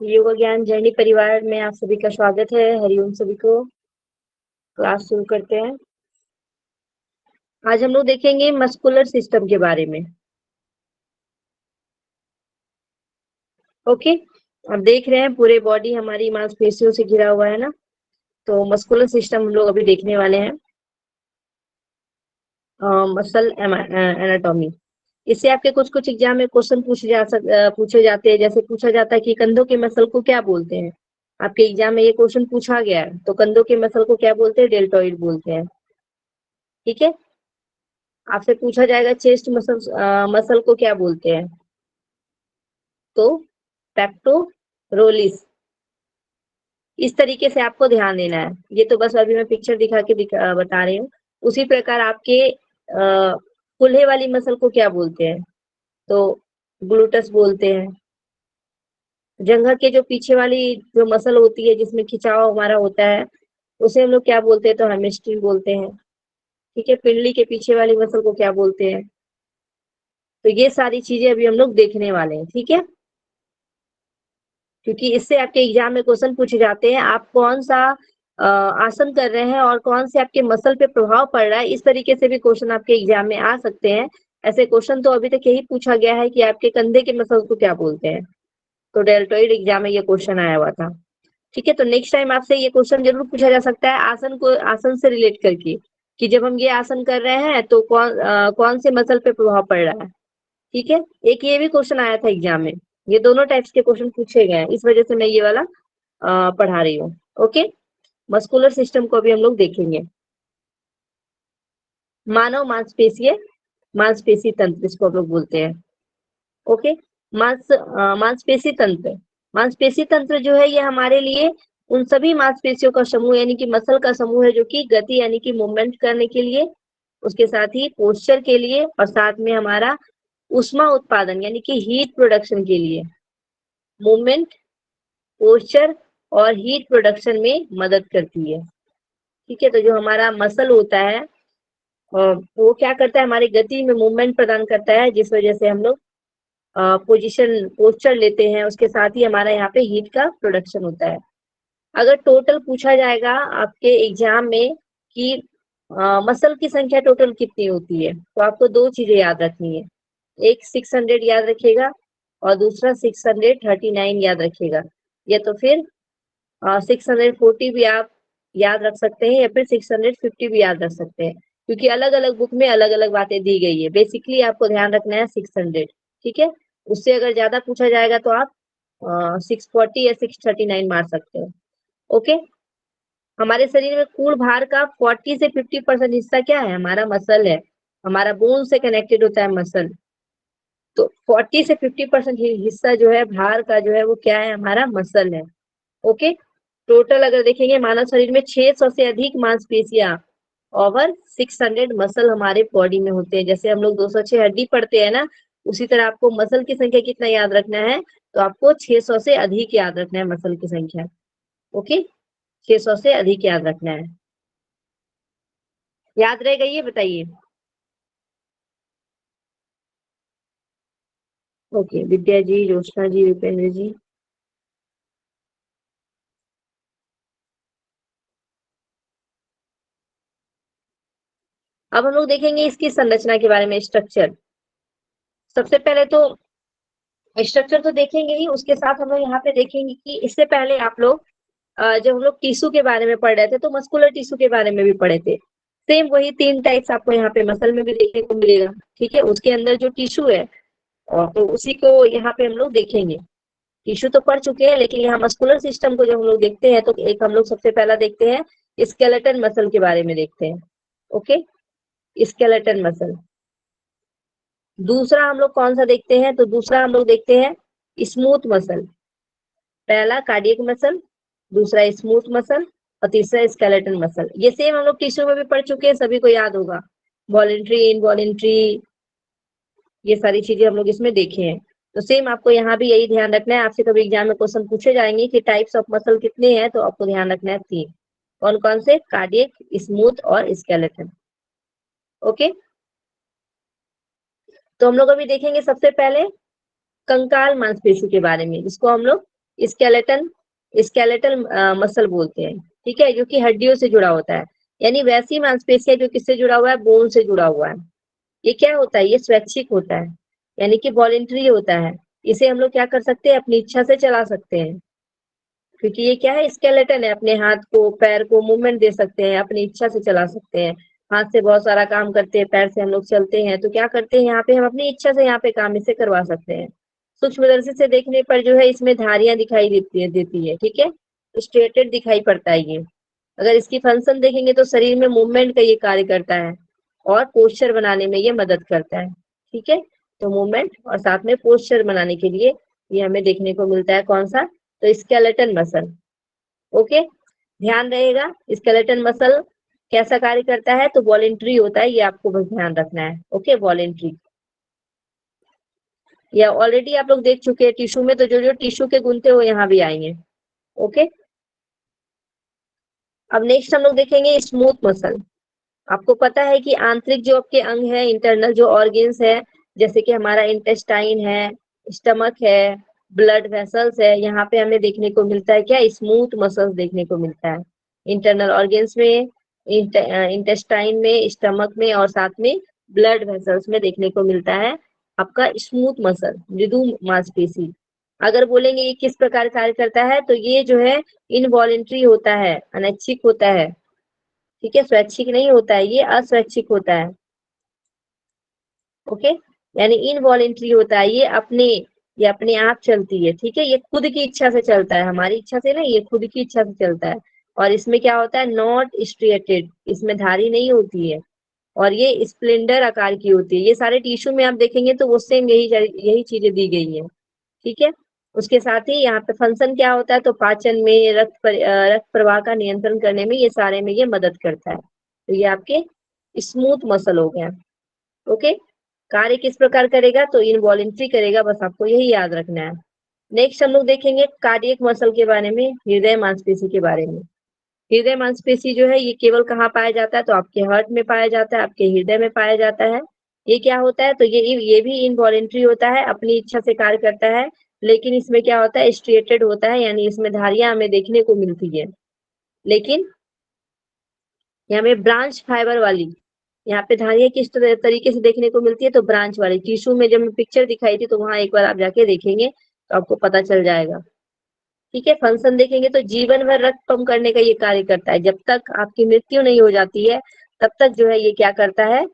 योग ज्ञान जर्नी परिवार में आप सभी का स्वागत है। हरिओम सभी को। क्लास शुरू करते हैं। आज हम लोग देखेंगे मस्कुलर सिस्टम के बारे में। ओके, अब देख रहे हैं पूरे बॉडी हमारी मांसपेशियों से घिरा हुआ है ना, तो मस्कुलर सिस्टम हम लोग अभी देखने वाले हैं। मसल एनाटॉमी, इससे आपके कुछ कुछ एग्जाम में क्वेश्चन पूछे जाते हैं। जैसे पूछा जाता है कि कंधों के मसल को क्या बोलते हैं। आपके एग्जाम में ये क्वेश्चन पूछा गया है, तो कंधों के मसल को क्या बोलते हैं? डेल्टॉइड बोलते हैं। ठीक है, आपसे पूछा जाएगा चेस्ट मसल को क्या बोलते हैं, तो पेक्टोरोलिस। इस तरीके से आपको ध्यान देना है। ये तो बस अभी मैं पिक्चर बता रही हूँ। उसी प्रकार आपके कुल्हे वाली मसल को क्या बोलते हैं, तो ग्लूटस बोलते हैं। जंघा के जो पीछे वाली जो मसल होती है जिसमें खिंचाव हमारा होता है, उसे हम लोग क्या बोलते हैं? तो हैमस्ट्रिंग बोलते हैं। ठीक है, पिंडली के पीछे वाली मसल को क्या बोलते हैं? तो ये सारी चीजें अभी हम लोग देखने वाले हैं। ठीक है, क्योंकि इससे आपके एग्जाम में क्वेश्चन पूछे जाते हैं। आप कौन सा आसन कर रहे हैं और कौन से आपके मसल पे प्रभाव पड़ रहा है, इस तरीके से भी क्वेश्चन आपके एग्जाम में आ सकते हैं। ऐसे क्वेश्चन तो अभी तक यही पूछा गया है कि आपके कंधे के मसल को क्या बोलते हैं, तो डेल्टॉइड एग्जाम में ये क्वेश्चन आया हुआ था। ठीक है, तो नेक्स्ट टाइम आपसे ये क्वेश्चन जरूर पूछा जा सकता है आसन से रिलेट करके, कि जब हम ये आसन कर रहे हैं तो कौन से मसल पे प्रभाव पड़ रहा है। ठीक है, एक ये भी क्वेश्चन आया था एग्जाम में। ये दोनों टाइप्स के क्वेश्चन पूछे गए हैं, इस वजह से मैं ये वाला पढ़ा रही हूँ। ओके, मस्कुलर सिस्टम को भी हम लोग देखेंगे। मानव मांसपेशी तंत्र इसको हम लोग बोलते हैं। ओके, मांसपेशी तंत्र जो है ये हमारे लिए उन सभी मांसपेशियों का समूह यानी कि मसल का समूह है जो कि गति यानी कि मूवमेंट करने के लिए, उसके साथ ही पोस्चर के लिए और साथ में हमारा ऊष्मा उत्पादन यानी कि हीट प्रोडक्शन के लिए, मूवमेंट, पोस्चर और हीट प्रोडक्शन में मदद करती है। ठीक है, तो जो हमारा मसल होता है वो क्या करता है? हमारी गति में मूवमेंट प्रदान करता है, जिस वजह से हम लोग पोस्चर लेते हैं। उसके साथ ही हमारा यहाँ पे हीट का प्रोडक्शन होता है। अगर टोटल पूछा जाएगा आपके एग्जाम में कि मसल की संख्या टोटल कितनी होती है, तो आपको दो चीजें याद रखनी है। एक 600 याद रखिएगा और दूसरा 639 याद रखिएगा, या तो फिर 640 भी आप याद रख सकते हैं या फिर 650 भी याद रख सकते हैं, क्योंकि अलग अलग बुक में अलग अलग बातें दी गई है। बेसिकली आपको ध्यान रखना है 600। ठीक है, उससे अगर ज्यादा पूछा जाएगा तो आप 640 या 639 मार सकते हैं। ओके, हमारे शरीर में कुल भार का 40 से 50% हिस्सा क्या है? हमारा मसल है। हमारा बोन से कनेक्टेड होता है मसल, तो 40 से 50% हिस्सा जो है भार का जो है वो क्या है? हमारा मसल है। ओके, टोटल अगर देखेंगे मानव शरीर में 600 से अधिक मांसपेशियां ओवर 600 मसल हमारे बॉडी में होते हैं। जैसे हम लोग 206 हड्डी पढ़ते हैं ना, उसी तरह आपको मसल की संख्या कितना याद रखना है? तो आपको 600 से अधिक याद रखना है मसल की संख्या। ओके, 600 से अधिक याद रखना है। याद रहेगा ये? बताइए। ओके, विद्या जी, ज्योत्सना जी, विपेंद्र जी। अब हम लोग देखेंगे इसकी संरचना के बारे में, स्ट्रक्चर। सबसे पहले तो स्ट्रक्चर तो देखेंगे ही, उसके साथ हम लोग यहाँ पे देखेंगे कि इससे पहले आप लोग जब हम लोग टिश्यू के बारे में पढ़ रहे थे तो मस्कुलर टिश्यू के बारे में भी पढ़े थे। सेम वही 3 टाइप्स आपको यहाँ पे मसल में भी देखने को मिलेगा। ठीक है, उसके अंदर जो टिश्यू है और तो उसी को यहाँ पे हम लोग देखेंगे। टिश्यू तो पढ़ चुके हैं, लेकिन यहाँ मस्कुलर सिस्टम को जब हम लोग देखते हैं तो एक हम लोग सबसे पहला देखते हैं स्केलेटन मसल के बारे में देखते हैं। Okay, skeleton muscle. दूसरा हम लोग कौन सा देखते हैं? तो दूसरा हम लोग देखते हैं स्मूथ मसल। पहला कार्डियक मसल, दूसरा स्मूथ मसल और तीसरा स्केलेटन मसल। ये सेम हम लोग टिश्यू में भी पढ़ चुके हैं, सभी को याद होगा। वॉलेंट्री, इनवॉलेंट्री, ये सारी चीजें हम लोग इसमें देखे हैं। तो सेम आपको यहाँ भी यही ध्यान रखना है। आपसे कभी एग्जाम में क्वेश्चन पूछे जाएंगे कि टाइप्स ऑफ मसल कितने हैं, तो आपको ध्यान रखना है 3। कौन कौन से? कार्डियक, स्मूथ और स्केलेटन। ओके, तो हम लोग अभी देखेंगे सबसे पहले कंकाल मांसपेशी के बारे में, जिसको हम लोग स्केलेटन स्केलेटल मसल बोलते हैं, ठीक है, जो कि हड्डियों से जुड़ा होता है। यानी वैसी मांसपेशियां जो किससे जुड़ा हुआ है, बोन से जुड़ा हुआ है। ये क्या होता है, ये स्वैच्छिक होता है, यानी कि वॉलेंट्री होता है। इसे हम लोग क्या कर सकते हैं, अपनी इच्छा से चला सकते हैं, क्योंकि ये क्या है, स्केलेटन है, अपने हाथ को पैर को मूवमेंट दे सकते हैं, अपनी इच्छा से चला सकते हैं। हाथ से बहुत सारा काम करते हैं, पैर से हम लोग चलते हैं, तो क्या करते हैं, यहाँ पे हम अपनी इच्छा से यहाँ पे काम इसे करवा सकते हैं। सूक्ष्मदर्शी से देखने पर जो है इसमें धारियां दिखाई देती है, ठीक है, स्ट्रेटेड दिखाई पड़ता है ये। अगर इसकी फंक्शन देखेंगे तो शरीर में मूवमेंट का ये कार्य करता है और पोस्चर बनाने में ये मदद करता है, ठीक है। तो मूवमेंट और साथ में पोस्चर बनाने के लिए ये हमें देखने को मिलता है, कौन सा, तो स्केलेटन मसल। ओके, ध्यान रहेगा, स्केलेटन मसल कैसा कार्य करता है, तो वॉलेंट्री होता है, ये आपको बस ध्यान रखना है। ओके, वॉलेंट्री, या ऑलरेडी आप लोग देख चुके हैं टिश्यू में, तो जो जो टिश्यू के गुण थे वो यहाँ भी आएंगे। ओके, अब नेक्स्ट हम लोग देखेंगे स्मूथ मसल। आपको पता है कि आंतरिक जो आपके अंग है, इंटरनल जो ऑर्गेन्स है, जैसे कि हमारा इंटेस्टाइन है, स्टमक है, ब्लड वेसल्स है, यहाँ पे हमें देखने को मिलता है क्या, स्मूथ मसल्स देखने को मिलता है इंटरनल ऑर्गेन्स में, इंटेस्टाइन में, स्टमक में, और साथ में ब्लड वेसल्स में देखने को मिलता है आपका स्मूथ मसल, मृदु मांसपेशी। अगर बोलेंगे ये किस प्रकार कार्य करता है, तो ये जो है इनवॉलेंट्री होता है, अनैच्छिक होता है, ठीक है, स्वैच्छिक नहीं होता है, ये अस्वैच्छिक होता है। ओके, यानी इनवॉलेंट्री होता है, ये अपने आप चलती है, ठीक है, ये खुद की इच्छा से चलता है, हमारी इच्छा से नहीं, ये खुद की इच्छा से चलता है। और इसमें क्या होता है, नॉट स्ट्रिएटेड, इसमें धारी नहीं होती है, और ये स्प्लेंडर आकार की होती है। ये सारे टिश्यू में आप देखेंगे तो वो सेम यही चीजें दी गई है, ठीक है। उसके साथ ही यहाँ पे फंक्शन क्या होता है, तो पाचन में, रक्त प्रवाह का नियंत्रण करने में, ये सारे में ये मदद करता है। तो ये आपके स्मूथ मसल हो गया। ओके, कार्य किस प्रकार करेगा, तो इनवॉलेंट्री करेगा, बस आपको यही याद रखना है। नेक्स्ट हम लोग देखेंगे कार्डियक मसल के बारे में, हृदय मांसपेशी के बारे में। हृदय मांसपेशी जो है ये केवल कहाँ पाया जाता है, तो आपके हार्ट में पाया जाता है, आपके हृदय में पाया जाता है। ये क्या होता है, तो ये भी इनवॉलेंट्री होता है, अपनी इच्छा से कार्य करता है, लेकिन इसमें क्या होता है, स्ट्रिएटेड होता है, यानी इसमें धारियां हमें देखने को मिलती है, लेकिन यहाँ में ब्रांच फाइबर वाली, यहाँ पे धारियां किस तरीके से देखने को मिलती है, तो ब्रांच वाली। टिश्यू में जब मैं पिक्चर दिखाई थी तो वहां एक बार आप जाके देखेंगे तो आपको पता चल जाएगा, ठीक है। फंक्शन देखेंगे तो जीवन भर रक्त पंप करने का ये कार्य करता है, जब तक आपकी मृत्यु नहीं हो जाती है तब तक जो है ये क्या करता है,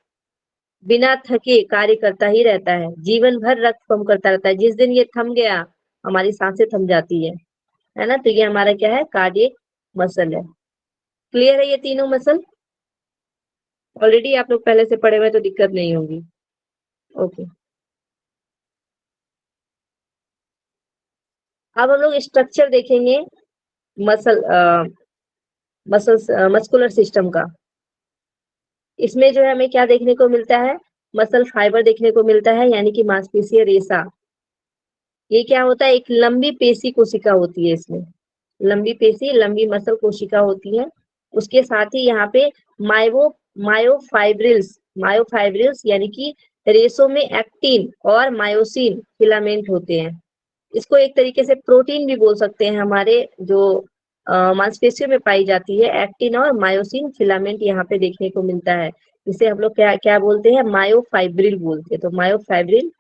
बिना थके कार्य करता ही रहता है, जीवन भर रक्त पंप करता रहता है। जिस दिन ये थम गया, हमारी सांसें थम जाती है ना, तो ये हमारा क्या है, कार्डियक मसल है। क्लियर है ये तीनों मसल, ऑलरेडी आप लोग पहले से पढ़े हुए, तो दिक्कत नहीं होगी। ओके, अब हम लोग स्ट्रक्चर देखेंगे मसल मस्कुलर सिस्टम का। इसमें जो है हमें क्या देखने को मिलता है, मसल फाइबर देखने को मिलता है, यानी कि मांसपेशीय रेशा। ये क्या होता है, एक लंबी पेशी कोशिका होती है इसमें, लंबी पेशी, लंबी मसल कोशिका होती है। उसके साथ ही यहाँ पे मायो मायोफाइब्रिल्स मायोफाइब्रिल्स यानी कि रेशों में एक्टिन और मायोसिन फिलामेंट होते हैं। इसको एक तरीके से प्रोटीन भी बोल सकते हैं, हमारे जो मांसपेशियों में पाई जाती है, एक्टिन और मायोसिन फिलामेंट यहाँ पे देखने को मिलता है। इसे हम लोग क्या क्या बोलते हैं, मायोफाइब्रिल बोलते हैं, तो मायोफाइब्रिल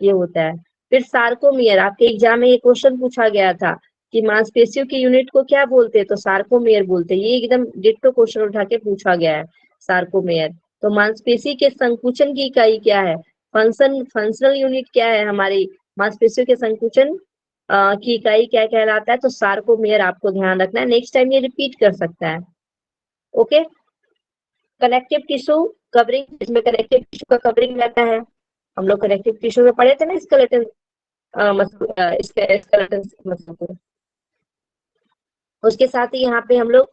ये होता है। फिर सार्कोमियर, आपके एग्जाम में ये क्वेश्चन पूछा गया था कि मांसपेशियों की यूनिट को क्या बोलते हैं, तो सार्कोमेयर बोलते हैं। ये एकदम डिट्टो क्वेश्चन उठा के पूछा गया है, सार्कोमेयर। तो मांसपेशी के संकुचन की इकाई क्या है, फंक्शनल यूनिट क्या है हमारी मांसपेशियों के संकुचन की इकाई क्या कहलाता है, तो सार्कोमेयर आपको ध्यान रखना है, नेक्स्ट टाइम ये रिपीट कर सकता है। ओके, कनेक्टिव टिश्यू कवरिंग, इसमें कनेक्टिव टिश्यू का कवरिंग रहता है। हम लोग कनेक्टिव टिश्यू में पढ़े थे ना, स्केलेटन स्केलेटन मसल को। उसके साथ ही यहाँ पे हम लोग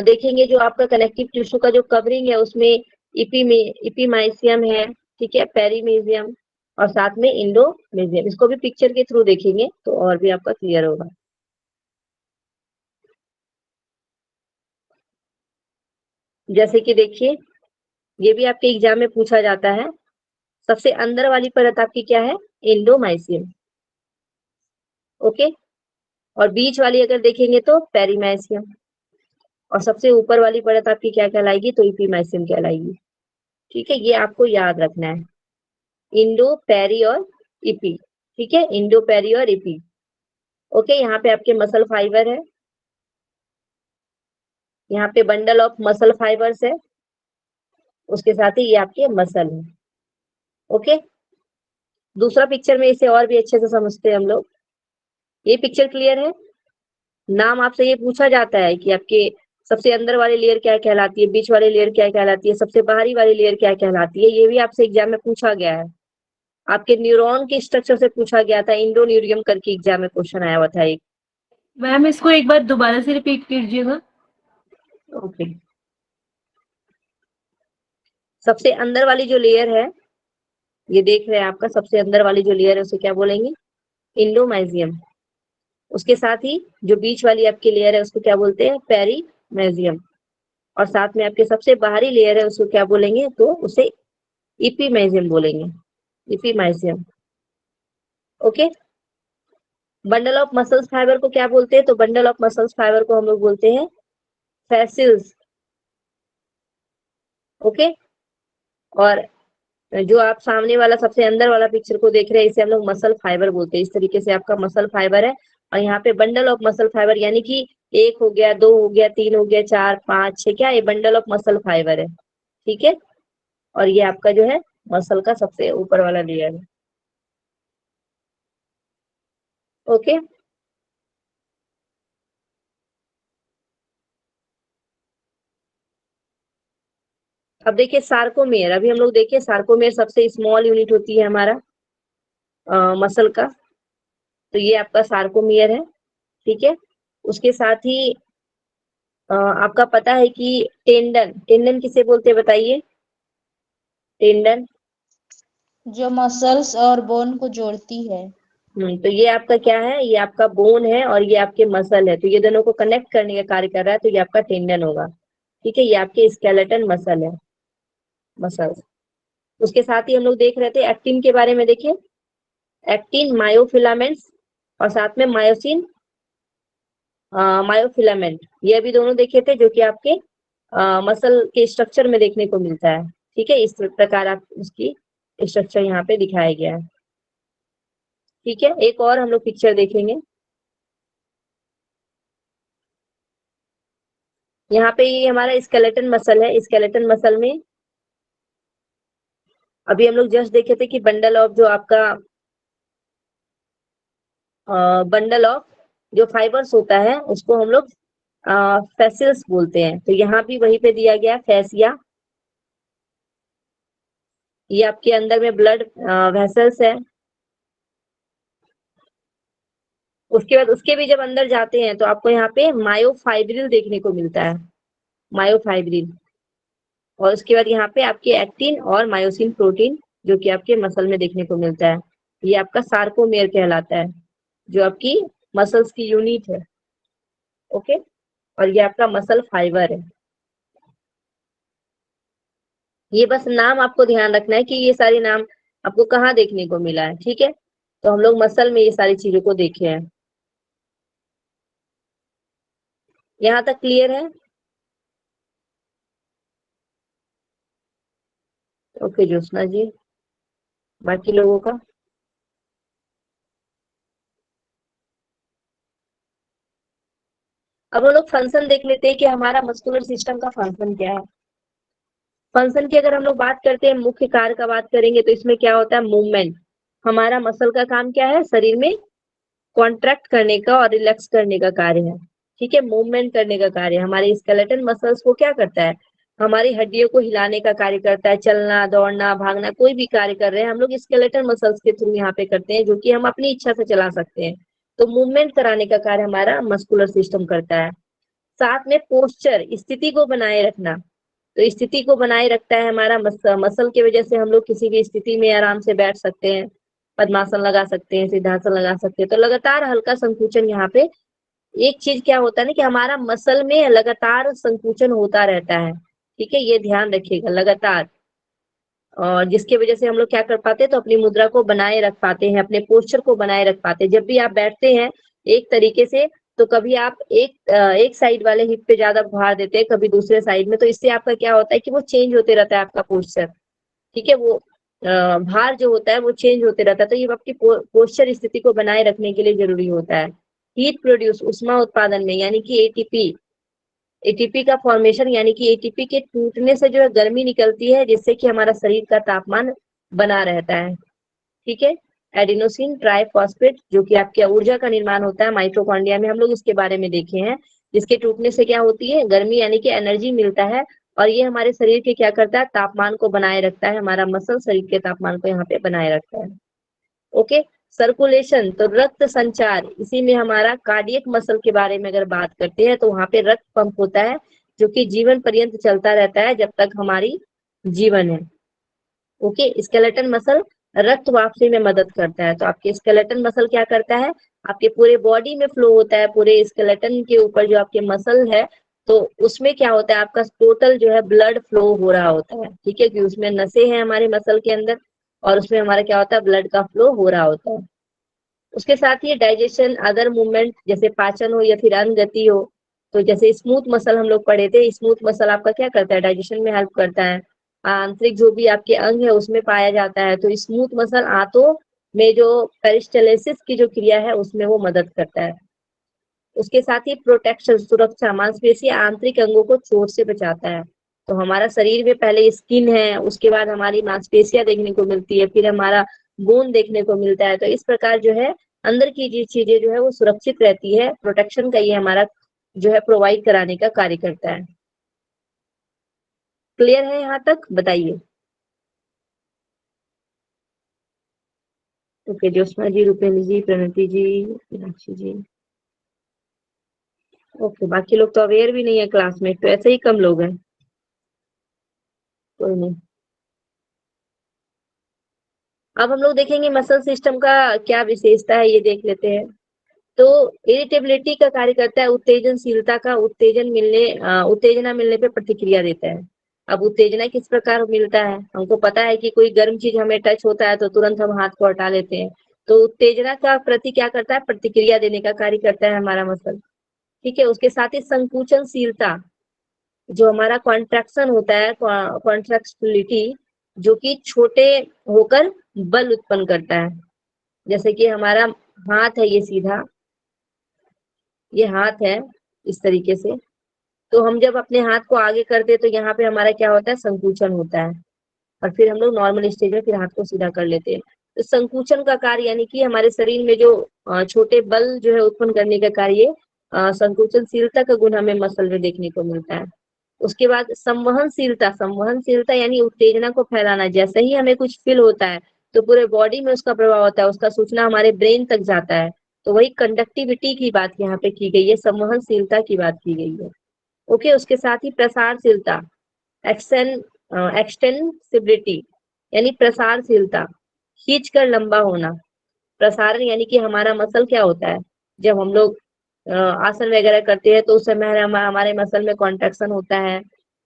देखेंगे जो आपका कनेक्टिव टिश्यू का जो कवरिंग है, उसमें इपीमाइसियम है, ठीक है, पेरीमेजियम, और साथ में इंडोमेजियम। इसको भी पिक्चर के थ्रू देखेंगे तो और भी आपका क्लियर होगा। जैसे कि देखिए, ये भी आपके एग्जाम में पूछा जाता है, सबसे अंदर वाली परत आपकी क्या है, इंडोमाइसियम। ओके, और बीच वाली अगर देखेंगे तो पेरीमाइसियम, और सबसे ऊपर वाली परत आपकी क्या कहलाएगी, तो इपीमाइसियम कहलाएगी। ठीक है, ये आपको याद रखना है, इंडो, पेरी और इपी। ठीक है, इंडो, पेरी और इपी। ओके, यहाँ पे आपके मसल फाइबर है, यहाँ पे बंडल ऑफ मसल फाइबर्स है, उसके साथ ही ये आपके मसल है। ओके, दूसरा पिक्चर में इसे और भी अच्छे से समझते हैं हम लोग। ये पिक्चर क्लियर है? नाम आपसे ये पूछा जाता है कि आपके सबसे अंदर वाली लेयर क्या कहलाती है, बीच वाली लेयर क्या कहलाती है, सबसे बाहरी वाली लेयर क्या कहलाती है, ये भी आपसे एग्जाम में पूछा गया है। आपके न्यूरॉन के स्ट्रक्चर से पूछा गया था, इंडोन्यूरियम करके एग्जाम में क्वेश्चन आया हुआ था एक। मैम इसको एक बार दोबारा से रिपीट कीजिएगा। ओके, सबसे अंदर वाली जो लेयर है, ये देख रहे हैं आपका सबसे अंदर वाली जो लेयर है उसे क्या बोलेंगे, इंडोमाइजियम। उसके साथ ही जो बीच वाली आपकी लेयर है उसको क्या बोलते हैं, पेरीमेजियम। और साथ में आपके सबसे बाहरी लेयर है उसको क्या बोलेंगे, तो उसे इपीमेजियम बोलेंगे, epimysium. Okay, bundle of muscles fibre को क्या बोलते हैं, तो बंडल ऑफ मसल्स फाइबर को हम लोग बोलते हैं फैसिल्स। ओके, और जो आप सामने वाला सबसे अंदर वाला पिक्चर को देख रहे हैं इसे हम लोग मसल फाइबर बोलते हैं। इस तरीके से आपका मसल फाइबर है, और यहाँ पे बंडल ऑफ मसल फाइबर यानी कि 1 हो गया, 2 हो गया, 3 हो गया, 4, 5, 6, क्या ये बंडल ऑफ मसल फाइबर है। ठीक है, और ये आपका जो है मसल का सबसे ऊपर वाला लेयर है। ओके, अब देखिए सार्कोमेयर, अभी हम लोग देखिए सार्कोमेयर सबसे स्मॉल यूनिट होती है हमारा मसल का, तो ये आपका सार्कोमियर है। ठीक है, उसके साथ ही आपका पता है कि टेंडन, टेंडन किसे बोलते हैं बताइए, टेंडन। जो मसल्स और बोन को जोड़ती है। तो ये आपका क्या है, ये आपका बोन है और ये आपके मसल है, तो ये दोनों को कनेक्ट करने का कार्य कर रहा है, तो ये आपका टेंडन होगा। ठीक है, ये आपके स्केलेटन मसल है, मसल्स। उसके साथ ही हम लोग देख रहे थे एक्टिन के बारे में, देखिए एक्टिन, मायोफिलामेंट्स, और साथ में मायोसिन, मायोफिलामेंट, ये अभी दोनों देखे थे जो कि आपके मसल के स्ट्रक्चर में देखने को मिलता है। ठीक है, इस प्रकार आप उसकी स्ट्रक्चर यहाँ पे दिखाया गया है। ठीक है, एक और हम लोग पिक्चर देखेंगे। यहाँ पे ये हमारा स्केलेटन मसल है, स्केलेटन मसल में अभी हम लोग जस्ट देखे थे कि बंडल ऑफ जो आपका बंडल ऑफ जो फाइबर्स होता है उसको हम लोग फैसिल्स बोलते हैं, तो यहाँ भी वहीं पे दिया गया फैसिया। ये आपके अंदर में ब्लड वेसल्स है। उसके बाद उसके भी जब अंदर जाते हैं तो आपको यहाँ पे मायोफाइब्रिल देखने को मिलता है, मायोफाइब्रिल। और उसके बाद यहाँ पे आपके एक्टिन और मायोसिन प्रोटीन जो कि आपके मसल में देखने को मिलता है, ये आपका सार्कोमेयर कहलाता है, जो आपकी मसल्स की यूनिट है। ओके, और ये आपका मसल फाइबर है। ये बस नाम आपको ध्यान रखना है कि ये सारे नाम आपको कहाँ देखने को मिला है। ठीक है, तो हम लोग मसल में ये सारी चीजों को देखे हैं। यहाँ तक क्लियर है? ओके ज्योत्सना जी, बाकी लोगों का? अब हम लोग फंक्शन देख लेते हैं कि हमारा मस्कुलर सिस्टम का फंक्शन क्या है। फंक्शन की अगर हम लोग बात करते हैं, मुख्य कार्य का बात करेंगे, तो इसमें क्या होता है, मूवमेंट। हमारा मसल का काम क्या है, शरीर में कॉन्ट्रैक्ट करने का और रिलैक्स करने का कार्य है। ठीक है, मूवमेंट करने का कार्य। हमारे स्केलेटन मसल्स को क्या करता है, हमारी हड्डियों को हिलाने का कार्य करता है, चलना, दौड़ना, भागना, कोई भी कार्य कर रहे हैं हम लोग स्केलेटन मसल्स के थ्रू यहाँ पे करते हैं, जो कि हम अपनी इच्छा से चला सकते हैं। तो मूवमेंट कराने का कार्य हमारा मस्कुलर सिस्टम करता है। साथ में पोस्चर, स्थिति को बनाए रखना, तो स्थिति को बनाए रखता है हमारा मसल की वजह से हम लोग किसी भी स्थिति में आराम से बैठ सकते हैं, पद्मासन लगा सकते हैं, सिद्धासन लगा सकते हैं। तो लगातार हल्का संकुचन, यहाँ पे एक चीज क्या होता है ना कि हमारा मसल में लगातार संकुचन होता रहता है। ठीक है, ये ध्यान रखिएगा, लगातार। और जिसकी वजह से हम लोग क्या कर पाते हैं, तो अपनी मुद्रा को बनाए रख पाते हैं, अपने पोस्चर को बनाए रख पाते हैं। जब भी आप बैठते हैं एक तरीके से। तो कभी आप एक साइड वाले हिप पे ज्यादा भार देते हैं, कभी दूसरे साइड में, तो इससे आपका क्या होता है कि वो चेंज होते रहता है आपका पोस्चर। ठीक है, वो भार जो होता है वो चेंज होते रहता है, तो ये आपकी पोस्चर स्थिति को बनाए रखने के लिए जरूरी होता है। हीट प्रोड्यूस, उष्मा उत्पादन में, यानी कि एटीपी, एटीपी का फॉर्मेशन, यानी कि एटीपी के टूटने से जो है गर्मी निकलती है, जिससे कि हमारा शरीर का तापमान बना रहता है। ठीक है, एडिनोसिन ट्राइफॉस्फेट, जो कि आपके ऊर्जा का निर्माण होता है माइटोकॉन्ड्रिया में, हम लोग इसके बारे में देखे हैं, जिसके टूटने से क्या होती है, गर्मी यानी कि एनर्जी मिलता है, और ये हमारे शरीर के क्या करता है, तापमान को बनाए रखता है, हमारा मसल शरीर के तापमान को यहाँ पे बनाए रखता है। ओके, सर्कुलेशन, तो रक्त संचार, इसी में हमारा कार्डियक मसल के बारे में अगर बात करते हैं तो वहां पे रक्त पंप होता है, जो कि जीवन पर्यंत चलता रहता है जब तक हमारी जीवन है। ओके, स्केलेटन मसल रक्त वापसी में मदद करता है। तो आपके स्केलेटन मसल क्या करता है, आपके पूरे बॉडी में फ्लो होता है, पूरे स्केलेटन के ऊपर जो आपके मसल है, तो उसमें क्या होता है, आपका टोटल जो है ब्लड फ्लो हो रहा होता है। ठीक है, कि उसमें नसें हैं हमारे मसल के अंदर, और उसमें हमारा क्या होता है, ब्लड का फ्लो हो रहा होता है। उसके साथ ही डाइजेशन, अदर मूवमेंट, जैसे पाचन हो या फिर अन्य गति हो, तो जैसे स्मूथ मसल हम लोग पढ़े थे, स्मूथ मसल आपका क्या करता है, डाइजेशन में हेल्प करता है। आंतरिक जो भी आपके अंग है उसमें पाया जाता है, तो स्मूथ मसल आंतों में जो पेरिस्टलेसिस की जो क्रिया है उसमें वो मदद करता है। उसके साथ ही प्रोटेक्शन, सुरक्षा, मांसपेशी आंतरिक अंगों को चोट से बचाता है। तो हमारा शरीर में पहले स्किन है, उसके बाद हमारी मांसपेशियां देखने को मिलती है, फिर हमारा बोन देखने को मिलता है। तो इस प्रकार जो है अंदर की जो चीजें जो है वो सुरक्षित रहती है, प्रोटेक्शन का ये हमारा जो है प्रोवाइड कराने का कार्य करता है। क्लियर है यहाँ तक, बताइए। ओके, ज्योत्सना जी, रूपेंद्र जी, प्रणति जी, मीनाक्षी जी। ओके, बाकी लोग तो अवेयर भी नहीं है क्लास में, तो ऐसे ही कम लोग हैं, कोई नहीं। अब हम लोग देखेंगे मसल सिस्टम का क्या विशेषता है, ये देख लेते हैं। तो इरिटेबिलिटी का कार्य करता है, उत्तेजनशीलता का, उत्तेजना मिलने पे प्रतिक्रिया देता है। अब उत्तेजना किस प्रकार मिलता है, हमको पता है कि कोई गर्म चीज हमें टच होता है तो तुरंत हम हाथ को हटा लेते हैं। तो उत्तेजना का प्रति क्या करता है, प्रतिक्रिया देने का कार्य करता है हमारा मसल। ठीक है, उसके साथ ही संकुचनशीलता, जो हमारा कॉन्ट्रैक्शन होता है, कॉन्ट्रैक्टिलिटी, जो कि छोटे होकर बल उत्पन्न करता है। जैसे कि हमारा हाथ है, ये सीधा, ये हाथ है इस तरीके से, तो हम जब अपने हाथ को आगे करते हैं तो यहाँ पे हमारा क्या होता है, संकुचन होता है, और फिर हम लोग नॉर्मल स्टेज में फिर हाथ को सीधा कर लेते हैं। तो संकुचन का कार्य, यानी कि हमारे शरीर में जो छोटे बल जो है उत्पन्न करने का कार्य, संकुचनशीलता का गुण हमें मसल में देखने को मिलता है। उसके बाद संवहनशीलता, संवहनशीलता यानी उत्तेजना को फैलाना, जैसे ही हमें कुछ फील होता है तो पूरे बॉडी में उसका प्रभाव होता है, उसका सूचना हमारे ब्रेन तक जाता है। तो वही कंडक्टिविटी की बात यहाँ पे की गई है, संवहनशीलता की बात की गई है। ओके, उसके साथ ही प्रसारशीलता, एक्सटेंसिबिलिटी, यानी प्रसारशीलता, खींचकर लंबा होना। प्रसारण यानी कि हमारा मसल क्या होता है, जब हम लोग आसन वगैरह करते हैं तो उस समय हमारे मसल में कॉन्ट्रैक्शन होता है,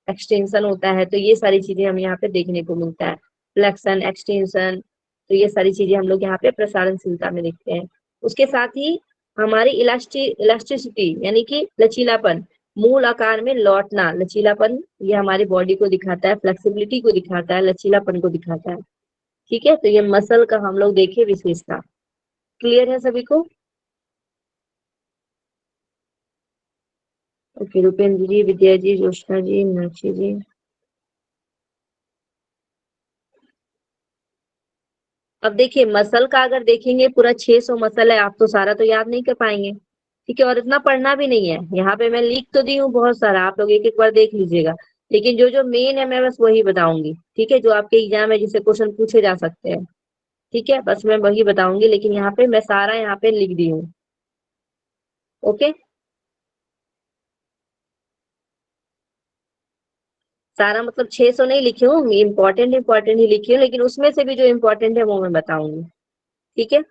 एक्सटेंशन होता है, तो ये सारी चीजें हम यहाँ पे देखने को मिलता है, फ्लेक्शन, एक्सटेंशन, तो ये सारी चीजें हम लोग यहाँ पे प्रसारणशीलता में देखते हैं। उसके साथ ही हमारी इलास्टिसिटी यानी कि लचीलापन, मूल आकार में लौटना, लचीलापन, ये हमारी बॉडी को दिखाता है, फ्लेक्सिबिलिटी को दिखाता है, लचीलापन को दिखाता है। ठीक है, तो ये मसल का हम लोग देखे विशेषता। क्लियर है सभी को? ओके, रूपेंद्र जी, विद्या जी, ज्योत्सना जी, मीनाक्षी जी। अब देखिए, मसल का अगर देखेंगे पूरा 600 मसल है, आप तो सारा तो याद नहीं कर पाएंगे। ठीक है, और इतना पढ़ना भी नहीं है, यहाँ पे मैं लिख तो दी हूँ बहुत सारा, आप लोग एक एक बार देख लीजिएगा, लेकिन जो जो मेन है मैं बस वही बताऊंगी। ठीक है, जो आपके एग्जाम में जिससे क्वेश्चन पूछे जा सकते हैं, ठीक है, बस मैं वही बताऊंगी, लेकिन यहाँ पे मैं सारा यहाँ पे लिख दी हूँ। ओके, सारा मतलब 600 नहीं लिखी हूँ, इम्पोर्टेंट इम्पोर्टेंट ही लिखी हूँ, लेकिन उसमें से भी जो इम्पोर्टेंट है वो मैं बताऊंगी। ठीक है,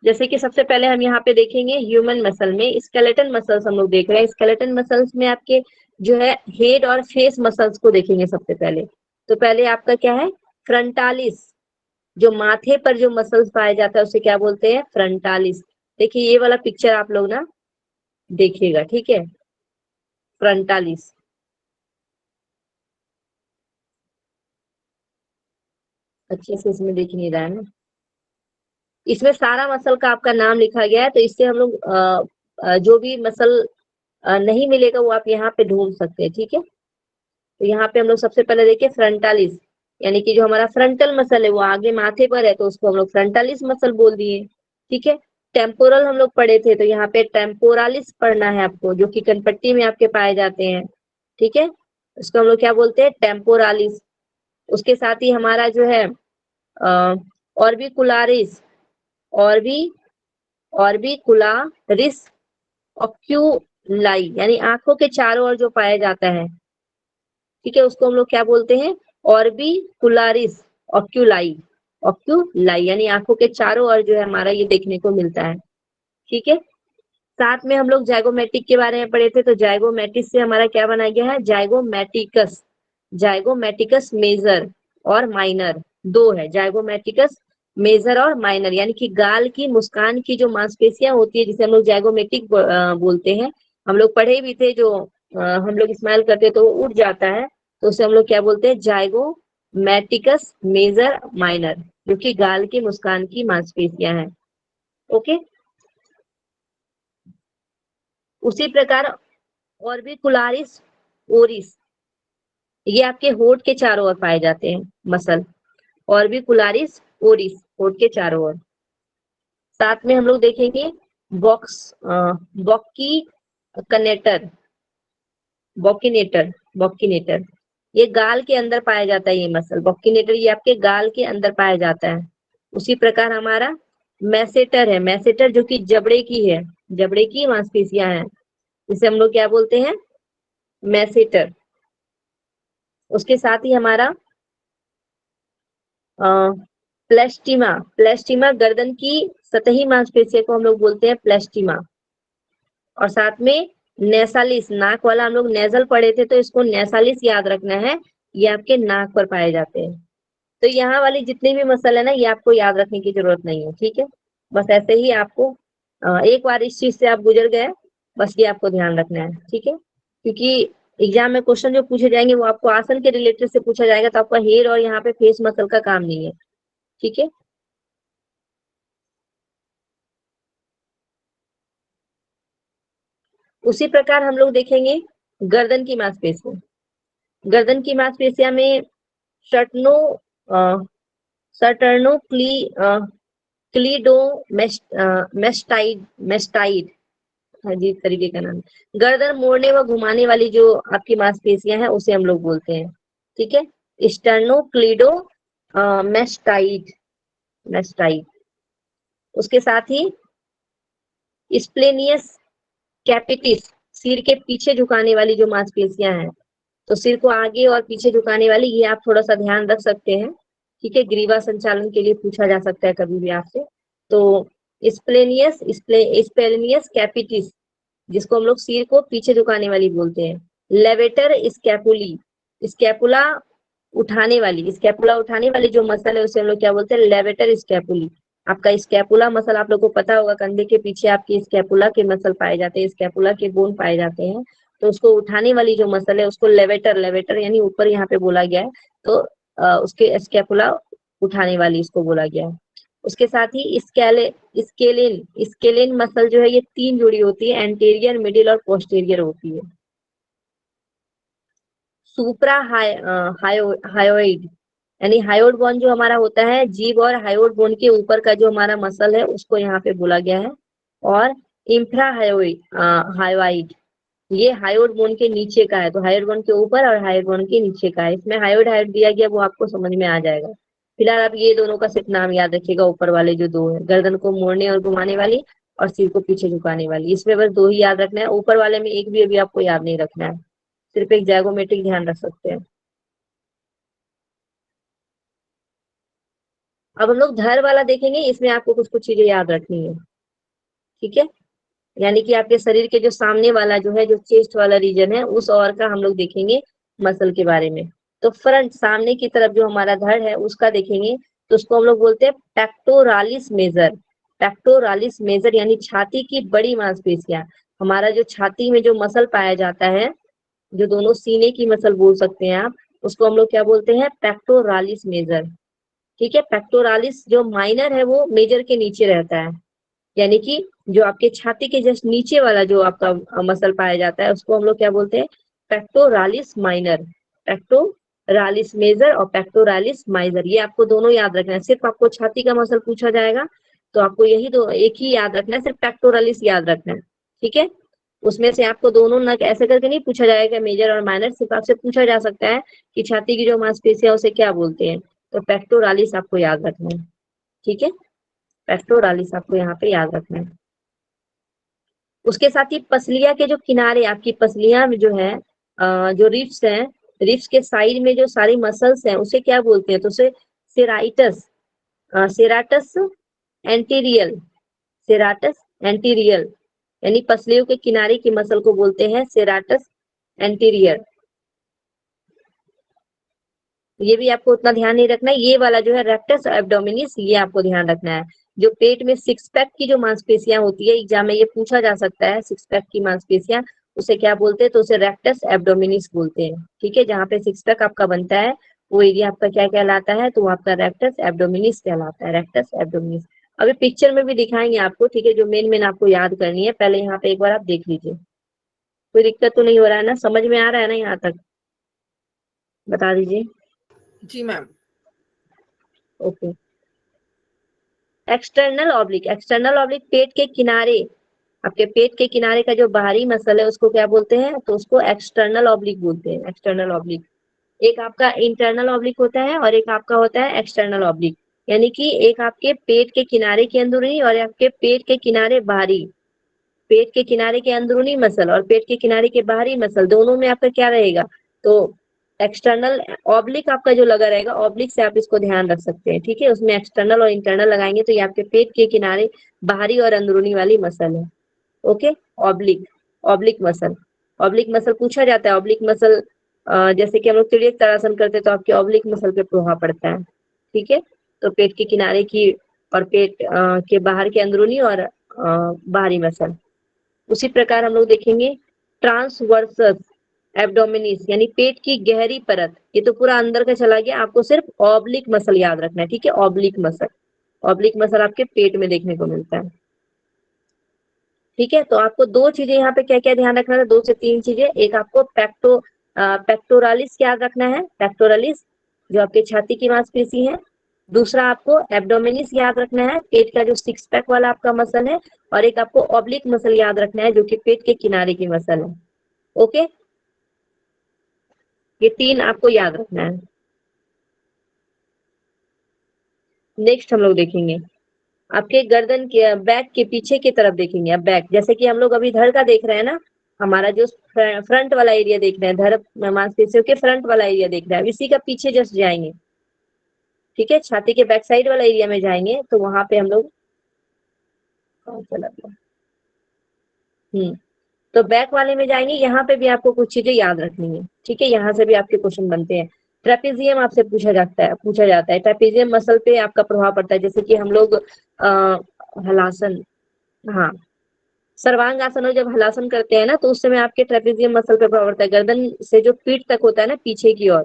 जैसे कि सबसे पहले हम यहाँ पे देखेंगे ह्यूमन मसल में स्केलेटन मसल्स हम लोग देख रहे हैं। स्केलेटन मसल्स में आपके जो है हेड और फेस मसल्स को देखेंगे सबसे पहले। तो पहले आपका क्या है, फ्रंटालिस, जो माथे पर जो मसल्स पाया जाता है उसे क्या बोलते हैं, फ्रंटालिस। देखिए ये वाला पिक्चर आप लोग ना देखिएगा, ठीक है, फ्रंटालिस। अच्छे से इसमें दिख नहीं रहा है ना, इसमें सारा मसल का आपका नाम लिखा गया है, तो इससे हम लोग जो भी मसल नहीं मिलेगा वो आप यहाँ पे ढूंढ सकते हैं, ठीक है। तो यहाँ पे हम लोग सबसे पहले देखिए फ्रंटालिस, यानी कि जो हमारा फ्रंटल मसल है वो आगे माथे पर है, तो उसको हम लोग फ्रंटालिस मसल बोल दिए, ठीक है। टेम्पोरल हम लोग पढ़े थे, तो यहाँ पे टेम्पोरालिस पढ़ना है आपको, जो कि कनपट्टी में आपके पाए जाते हैं, ठीक है। उसको हम लोग क्या बोलते हैं, टेम्पोरालिस। उसके साथ ही हमारा जो है ऑर्बिकुलारिस, ऑर्बी ऑर्बिकुलारिस ऑक्यूलाई, यानी आंखों के चारों ओर जो पाया जाता है, ठीक है, उसको हम लोग क्या बोलते हैं, ऑर्बिकुलारिस ऑक्यूलाई, ऑक्यूलाई यानी आंखों के चारों ओर जो है हमारा ये देखने को मिलता है, ठीक है। साथ में हम लोग जाइगोमेटिक के बारे में पढ़े थे, तो जाइगोमेटिस से हमारा क्या बना गया है, जाइगोमेटिकस, जाइगोमेटिकस मेजर और माइनर, दो है, जाइगोमेटिकस मेजर और माइनर, यानी कि गाल की मुस्कान की जो मांसपेशियां होती है जिसे हम लोग जाइगोमेटिक बोलते हैं, हम लोग पढ़े भी थे, जो हम लोग स्माइल करते हैं तो वो उठ जाता है, तो उसे हम लोग क्या बोलते हैं, जाइगोमेटिकस मेजर माइनर, जो कि गाल की मुस्कान की मांसपेशियां हैं, ओके। उसी प्रकार ऑर्बिकुलारिस ओरिस, ये आपके होठ के चारों ओर पाए जाते हैं मसल, ऑर्बिकुलारिस ओरिस, होठ के चारों ओर। साथ में हम लोग देखेंगे बॉक्की कनेटर, बॉकिनेटर, बॉकिनेटर, ये गाल के अंदर पाया जाता है, ये मसल बॉकिनेटर ये आपके गाल के अंदर पाया जाता है। उसी प्रकार हमारा मैसेटर है, मैसेटर जो कि जबड़े की है, जबड़े की मांसपेशियां हैं, इसे हम लोग क्या बोलते हैं, मैसेटर। उसके साथ ही हमारा प्लेस्टिमा, प्लेस्टिमा गर्दन की सतही मांसपेशियों को हम लोग बोलते हैं प्लेस्टिमा। और साथ में नेसालिस, नाक वाला हम लोग नेजल पढ़े थे, तो इसको नेसालिस याद रखना है, ये आपके नाक पर पाए जाते हैं। तो यहाँ वाली जितनी भी मसल है ना, ये आपको याद रखने की जरूरत नहीं है, ठीक है। बस ऐसे ही आपको एक बार इस चीज से आप गुजर गए, बस ये आपको ध्यान रखना है, ठीक है। क्योंकि एग्जाम में क्वेश्चन जो पूछे जाएंगे वो आपको आसन के रिलेटेड से पूछा जाएगा, तो आपका हेयर और यहाँ पे फेस मसल का काम नहीं है, ठीक है। उसी प्रकार हम लोग देखेंगे गर्दन की मांसपेशियां, गर्दन की मांसपेशियां में शर्टनो सर्टर्नो क्लीडो मेस्टाइड, मेस्टाइड अजीब तरीके का नाम, गर्दन मोड़ने व घुमाने वाली जो आपकी मांसपेशियां हैं उसे हम लोग बोलते हैं, ठीक है, स्टर्नो क्लीडो मेस्टाइड, मेस्टाइड। उसके साथ ही स्प्लेनियस कैपिटिस, सिर के पीछे झुकाने वाली जो मांसपेशियां हैं, तो सिर को आगे और पीछे झुकाने वाली, ये आप थोड़ा सा ध्यान रख सकते हैं, ठीक है, ग्रीवा संचालन के लिए पूछा जा सकता है कभी भी आपसे। तो स्प्लेनियस कैपिटिस, जिसको हम लोग सिर को पीछे झुकाने वाली बोलते हैं। लेवेटर स्कैपुली, स्कैपुला उठाने वाली, स्कैपुला उठाने वाली जो मसल है उसे हम लोग क्या बोलते हैं, लेवेटर स्कैपुली। आपका स्कैपुला मसल आप लोग को पता होगा, कंधे के पीछे आपकी स्कैपुला के मसल पाए जाते हैं, स्कैपुला के बोन पाए जाते हैं, तो उसको उठाने वाली जो मसल है उसको लेवेटर, लेवेटर यानी ऊपर यहाँ पे बोला गया है, तो उसके स्कैपुला उठाने वाली इसको बोला गया है। उसके साथ ही स्केलिन, स्केलिन मसल जो है ये तीन जुड़ी होती है, एंटीरियर, मिडिल और पोस्टीरियर होती है। सुप्रा हायोइड, यानी हायोड बोन जो हमारा होता है, जीभ और हायोड बोन के ऊपर का जो हमारा मसल है उसको यहाँ पे बोला गया है। और इंफ्रा हायोइड, ये हायोड बोन के नीचे का है, तो हायोड बोन के ऊपर और हायोड बोन के नीचे का है, इसमें हायोड हायोड दिया गया वो आपको समझ में आ जाएगा। फिलहाल आप ये दोनों का सिर्फ नाम याद रखिएगा, ऊपर वाले जो दो है, गर्दन को मोड़ने और घुमाने वाली और सिर को पीछे झुकाने वाली, इसमें बस दो ही याद रखना है, ऊपर वाले में एक भी अभी आपको याद नहीं रखना है, सिर्फ एक जाइगोमेट्रिक ध्यान रख सकते हैं। अब हम लोग धड़ वाला देखेंगे, इसमें आपको कुछ कुछ चीजें याद रखनी है, ठीक है, यानी कि आपके शरीर के जो सामने वाला जो है, जो चेस्ट वाला रीजन है, उस और का हम लोग देखेंगे मसल के बारे में। तो फ्रंट, सामने की तरफ जो हमारा धड़ है उसका देखेंगे, तो उसको हम लोग बोलते हैं पेक्टोरालिस मेजर, पेक्टोरालिस मेजर यानी छाती की बड़ी मांसपेशियां। हमारा जो छाती में जो मसल पाया जाता है, जो दोनों सीने की मसल बोल सकते हैं आप, उसको हम लोग क्या बोलते हैं? Pectoralis major. ठीक है, पेक्टोरालिस जो माइनर है वो मेजर के नीचे रहता है, यानी कि जो आपके छाती के जस्ट नीचे वाला जो आपका मसल पाया जाता है उसको हम लोग क्या बोलते हैं? Pectoralis minor. पेक्टोरालिस मेजर और पेक्टोरालिस माइनर, ये आपको दोनों याद रखना है। सिर्फ आपको छाती का मसल पूछा जाएगा तो आपको यही दो, एक ही याद रखना है, सिर्फ पेक्टोरालिस याद रखना है। ठीक है, उसमें से आपको दोनों न ऐसे करके नहीं पूछा जाएगा मेजर और माइनर, सिर्फ आपसे पूछा जा सकता है कि छाती की जो मांसपेशियां उसे क्या बोलते हैं, तो पेक्टोरालिस आपको याद रखना है। ठीक है, पेक्टोरालिस आपको यहाँ पे याद रखना है। उसके साथ ही पसलिया के जो किनारे, आपकी पसलियां में जो है जो रिब्स हैं, रिब्स के साइड में जो सारी मसल्स हैं उसे क्या बोलते हैं? तो उसे सेराइटस, सेराटस एंटीरियल, सेराटस एंटीरियल, यानी पसलियों के किनारे की मसल को बोलते हैं सेराटस एंटीरियर। ये भी आपको उतना ध्यान नहीं रखना है। ये वाला जो है रेक्टस एब्डोमिनिस, ये आपको ध्यान रखना है। जो पेट में सिक्स पैक की जो मांसपेशियां होती है, एग्जाम में ये पूछा जा सकता है, सिक्स पैक की मांसपेशियां उसे क्या बोलते हैं? तो उसे रेक्टस एब्डोमिनिस बोलते हैं। ठीक है, जहाँ पे सिक्स पैक आपका बनता है वो एरिया आपका क्या कहलाता है? तो वो आपका रेक्टस एब्डोमिनिस कहलाता है, रेक्टस एब्डोमिनिस। अभी पिक्चर में भी दिखाएंगे आपको। ठीक है, जो मेन मेन आपको याद करनी है, पहले यहाँ पे एक बार आप देख लीजिए। कोई दिक्कत तो नहीं हो रहा है ना? समझ में आ रहा है ना यहाँ तक? बता दीजिए। जी ma'am. Okay, external oblique, external oblique पेट के किनारे, आपके पेट के किनारे का जो बाहरी मसल है उसको क्या बोलते हैं? तो उसको एक्सटर्नल ऑब्लिक बोलते हैं, एक्सटर्नल ऑब्लिक। एक आपका इंटरनल ऑब्लिक होता है और एक आपका होता है एक्सटर्नल ऑब्लिक, यानी कि एक आपके पेट के किनारे के अंदरूनी और आपके पेट के किनारे बाहरी, पेट के किनारे के अंदरूनी मसल और पेट के किनारे के बाहरी मसल, दोनों में आपका क्या रहेगा? तो एक्सटर्नल ऑब्लिक आपका जो लगा रहेगा, ऑब्लिक से आप इसको ध्यान रख सकते हैं। ठीक है, उसमें एक्सटर्नल और इंटरनल लगाएंगे तो ये आपके पेट के किनारे बाहरी और अंदरूनी वाली मसल है। Okay, oblique, oblique muscle, oblique muscle पूछा जाता है। ऑब्लिक मसल जैसे कि हम लोग तिर्यक ताड़ासन करते हैं तो आपके ऑब्लिक मसल पे प्रभाव पड़ता है। ठीक है, तो पेट के किनारे की और पेट के बाहर के अंदरूनी और बाहरी मसल। उसी प्रकार हम लोग देखेंगे ट्रांसवर्सस एब्डोमिनिस, यानी पेट की गहरी परत। ये तो पूरा अंदर का चला गया, आपको सिर्फ ऑब्लिक मसल याद रखना है। ठीक है, ऑब्लिक मसल, ऑब्लिक मसल आपके पेट में देखने को मिलता है। ठीक है, तो आपको दो चीजें यहाँ पे क्या क्या ध्यान रखना है? दो से तीन चीजें। एक आपको पेक्टोरालिस याद रखना है, पेक्टोरालिस जो आपके छाती की मांसपेशी है। दूसरा आपको एब्डोमिनिस याद रखना है, पेट का जो सिक्स पैक वाला आपका मसल है। और एक आपको ऑब्लिक मसल याद रखना है जो कि पेट के किनारे की मसल है। ओके, ये तीन आपको याद रखना है। नेक्स्ट हम लोग देखेंगे आपके गर्दन के बैक के पीछे की तरफ देखेंगे। अब बैक, जैसे कि हम लोग अभी धड़ का देख रहे हैं ना, हमारा जो फ्रंट वाला एरिया देख रहे हैं, धड़ मांसपेशियों के फ्रंट वाला एरिया देख रहे हैं, इसी का पीछे जस्ट जाएंगे। ठीक है, छाती के बैक साइड वाला एरिया में जाएंगे तो वहां पे हम लोग चला गया। तो बैक वाले में जाएंगे, यहाँ पे भी आपको कुछ चीजें याद रखनी है। ठीक है, यहाँ से भी आपके क्वेश्चन बनते हैं। ट्रेपेजियम आपसे पूछा जाता है। ट्रेपेजियम मसल पे आपका प्रभाव पड़ता है, जैसे कि हम लोग हलासन, हाँ, सर्वांगासन और जब हलासन करते हैं ना तो उस समय आपके ट्रेपेजियम मसल पे प्रभाव पड़ता है। गर्दन से जो पीठ तक होता है ना, पीछे की ओर,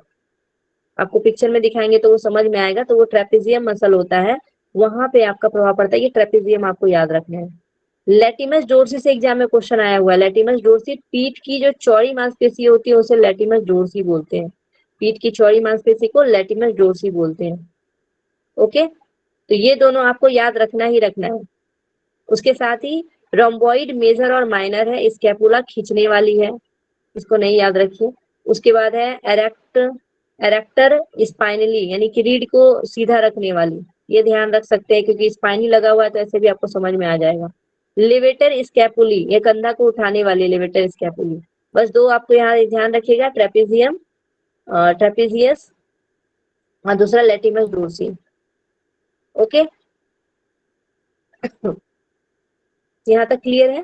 आपको पिक्चर में दिखाएंगे तो वो समझ में आएगा। तो वो ट्रेपेजियम मसल होता है, वहां पे आपका प्रभाव पड़ता है। ये ट्रेपेजियम आपको याद रखना है। लेटिमस डोर्सी से एग्जाम में क्वेश्चन आया हुआ है। लेटिमस डोर्सी, पीठ की जो चौड़ी मांसपेशी होती है उसे लेटिमस डोर्सी बोलते हैं। पीठ की चौड़ी मांसपेशी को लेटिमस डोर्सी बोलते हैं। ओके, तो ये दोनों आपको याद रखना ही रखना है। उसके साथ ही रोम्बॉइड मेजर और माइनर है, स्कैपुला खींचने वाली है, इसको नहीं याद रखिए। उसके बाद है एरेक्टर स्पाइनली, यानी कि रीढ़ को सीधा रखने वाली, ये ध्यान रख सकते हैं क्योंकि स्पाइनी लगा हुआ है तो ऐसे भी आपको समझ में आ जाएगा। लेवेटर स्कैपुली, ये कंधा को उठाने वाली लेवेटर स्कैपुली। बस दो आपको यहाँ ध्यान रखिएगा, ट्रेपेजियम, ट्रेपेजियस और दूसरा लेटिमस डोर्सी। ओके, यहाँ तक क्लियर है?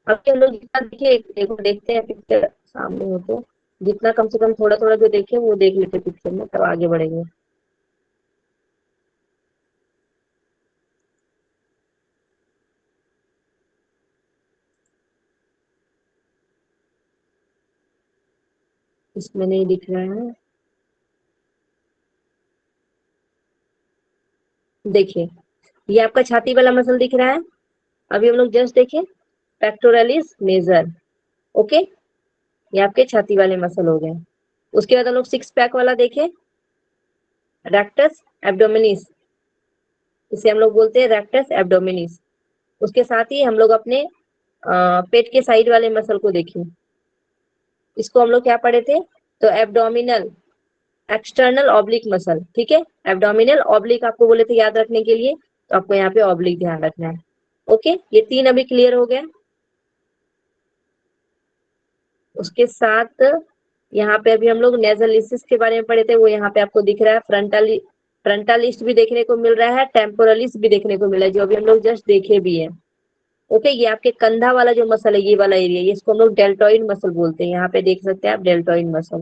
अब हम लोग जितना देखिए, देखो देखते हैं पिक्चर सामने हो तो जितना कम से कम थोड़ा थोड़ा जो देखे वो देख लेते पिक्चर में, तब आगे बढ़ेंगे। इसमें नहीं दिख रहा है, देखिए ये आपका छाती वाला मसल दिख रहा है। अभी हम लोग जस्ट देखें पेक्टोरलिस मेजर, ओके, ये आपके छाती वाले मसल हो गए। उसके बाद हम लोग सिक्स पैक वाला देखें, रेक्टस एब्डोमिनिस, इसे हम लोग बोलते हैं रेक्टस एब्डोमिनिस। उसके साथ ही हम लोग अपने पेट के साइड वाले मसल को देखें, इसको हम लोग क्या पढ़े थे, तो एब्डोमिनल एक्सटर्नल ऑब्लिक मसल, ठीक है, एब्डोमिनल ऑब्लिक आपको बोले थे याद रखने के लिए, तो आपको यहाँ पे ऑब्लिक ध्यान रखना है। ओके, ये तीन अभी क्लियर हो गया। उसके साथ यहाँ पे अभी हम लोग नेजलिसिस के बारे में पढ़े थे, वो यहाँ पे आपको दिख रहा है, फ्रंटालिस्ट भी देखने को मिल रहा है, टेम्पोरलिस्ट भी देखने को मिल रहा है, जो अभी हम लोग जस्ट देखे भी है। ओके, ये आपके कंधा वाला जो मसल है, ये वाला एरिया, ये इसको हम लोग डेल्टॉइड मसल बोलते हैं। यहाँ पे देख सकते हैं आप डेल्टॉइड मसल,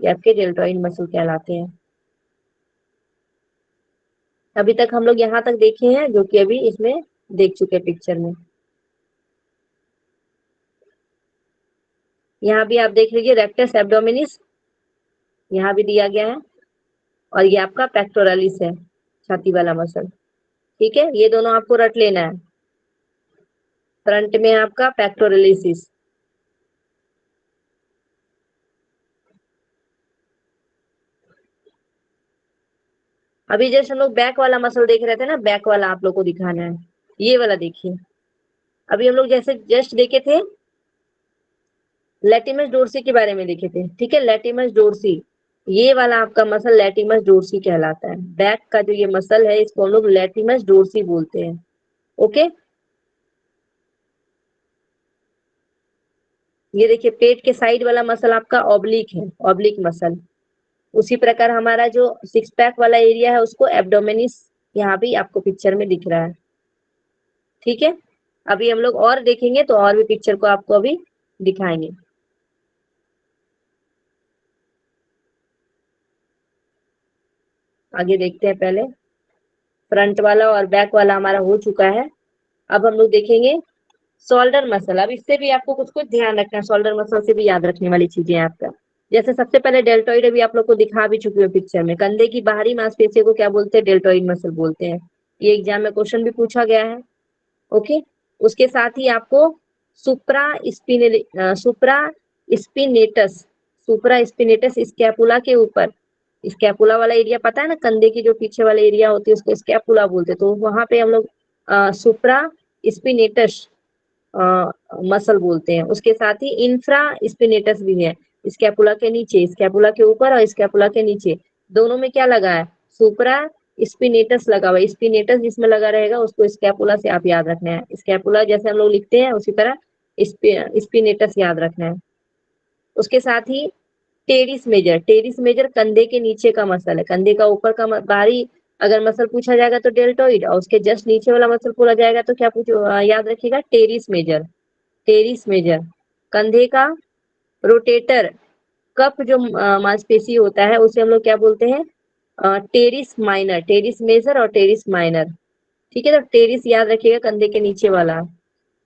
ये आपके डेल्टॉइड मसल कहलाते हैं। अभी तक हम लोग यहाँ तक देखे हैं, जो कि अभी इसमें देख चुके पिक्चर में। यहाँ भी आप देख लीजिए रेक्टस एब्डोमिनिस, यहाँ भी दिया गया है, और ये आपका पेक्टोरलिस है, छाती वाला मसल, ठीक है, ये दोनों आपको रट लेना है। फ्रंट में आपका पेक्टोरलिसिस, अभी जैसे हम लोग बैक वाला मसल देख रहे थे ना, बैक वाला आप लोग को दिखाना है, ये वाला देखिए। अभी हम लोग जैसे जस्ट देखे थे लैटिमस डोर्सी के बारे में देखे थे, ठीक है, लैटिमस डोर्सी, ये वाला आपका मसल लैटिमस डोर्सी कहलाता है। बैक का जो ये मसल है, इसको हम लोग लैटिमस डोर्सी बोलते हैं। ओके, ये देखिए पेट के साइड वाला मसल आपका ऑब्लिक है, ऑब्लिक मसल। उसी प्रकार हमारा जो सिक्स पैक वाला एरिया है, उसको एब्डोमिनिस यहाँ भी आपको पिक्चर में दिख रहा है, ठीक है। अभी हम लोग और देखेंगे तो और भी पिक्चर को आपको अभी दिखाएंगे। आगे देखते हैं, पहले फ्रंट वाला और बैक वाला हमारा हो चुका है। अब हम लोग देखेंगे शोल्डर मसल। अब इससे भी आपको कुछ कुछ ध्यान रखना है, शोल्डर मसल से भी याद रखने वाली चीजें हैं आपका। जैसे सबसे पहले डेल्टॉइड अभी आप लोग को दिखा भी चुकी हूँ पिक्चर में, कंधे की बाहरी मांसपेशियों को क्या बोलते हैं, डेल्टॉइड मसल बोलते हैं। ये एग्जाम में क्वेश्चन भी पूछा गया है। ओके, उसके साथ ही आपको सुप्रा स्पिनेटस, सुप्रा स्पिनेटस स्कैपुला के ऊपर, स्कैपुला वाला एरिया पता है ना, कंधे की जो पीछे वाला एरिया होती है उसको स्कैपुला बोलते हैं, तो वहां पे हम लोग सुप्रा स्पिनेटस मसल बोलते हैं। उसके साथ ही इंफ्रा स्पिनेटस भी है, स्कैपुला के नीचे, स्कैपुला के ऊपर और स्कैपुला के नीचे, दोनों में क्या लगा है, सुप्रा स्पिनेटस लगा हुआ है। स्पिनेटस जिसमें लगा रहेगा उसको स्कैपुला से आप याद रखना है, स्कैपुला जैसे हम लोग लिखते हैं उसी तरह स्पिनेटस याद रखना है। उसके साथ ही टेरिस मेजर, टेरिस मेजर कंधे के नीचे का मसल है, कंधे का ऊपर का बाहरी अगर मसल पूछा जाएगा तो डेल्टोइड, और उसके जस्ट नीचे वाला मसल पूछा जाएगा तो क्या याद रखिएगा, टेरिस मेजर। टेरिस मेजर कंधे का रोटेटर कफ जो मांसपेशी होता है उसे हम लोग क्या बोलते हैं, टेरिस माइनर, टेरिस मेजर और टेरिस माइनर, ठीक है। तो टेरिस याद रखिएगा कंधे के नीचे वाला।